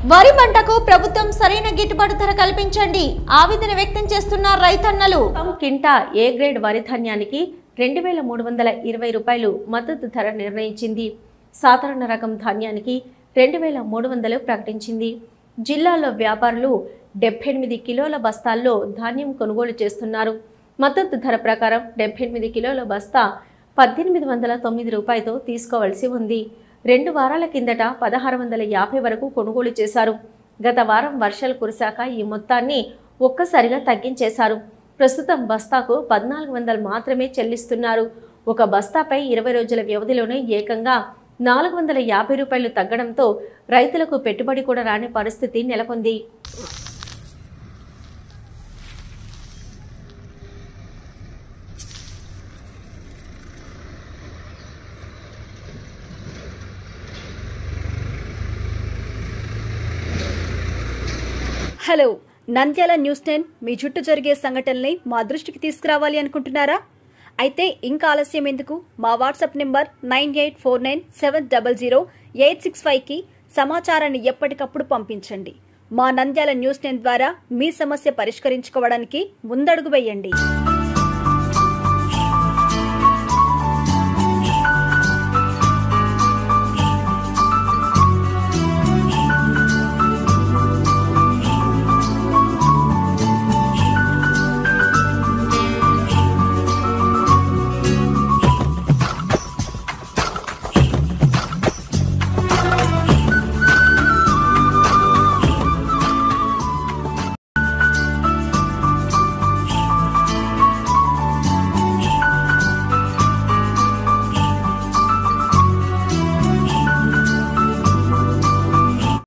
వరి పంటకు ప్రభుత్వం సరైన గిట్టుబాటు ధర కల్పించండి ఆవేదన వ్యక్తం చేస్తున్న రైతన్నలు. కింటా ఏ గ్రేడ్ వరి ధాన్యానికి 2320 రూపాయలు మద్దతు ధర నిర్ణయించింది. సాధారణ రకం ధాన్యానికి 2300 ప్రకటించింది. జిల్లాలో వ్యాపారులు 78 కిలోల బస్తాల్లో ధాన్యం కొనుగోలు చేస్తున్నారు. మద్దతు ధర ప్రకారం 78 కిలోల బస్తా 1809 రూపాయలతో తీసుకోవాల్సి ఉంది. 2 వారాల కిందట 1650 వరకు కొనుగోలు చేశారు. గత వారం వర్షాలు కురిశాక ఈ మొత్తాన్ని ఒక్కసారిగా తగ్గించేశారు. ప్రస్తుతం బస్తాకు 1400 మాత్రమే చెల్లిస్తున్నారు. ఒక బస్తాపై 20 రోజుల వ్యవధిలోనే ఏకంగా 450 రూపాయలు తగ్గడంతో రైతులకు పెట్టుబడి కూడా రాని పరిస్థితి నెలకొంది. హలో, నంద్యాల న్యూస్ 10 మీ చుట్టూ జరిగే సంఘటనల్ని మా దృష్టికి తీసుకురావాలి అనుకుంటున్నారా? అయితే ఇంకా ఆలస్యం ఎందుకు? మా వాట్సాప్ నెంబర్ 9849700865కి సమాచారాన్ని ఎప్పటికప్పుడు పంపించండి. మా నంద్యాల న్యూస్ 10 ద్వారా మీ సమస్య పరిష్కరించుకోవడానికి ముందడుగు వేయండి.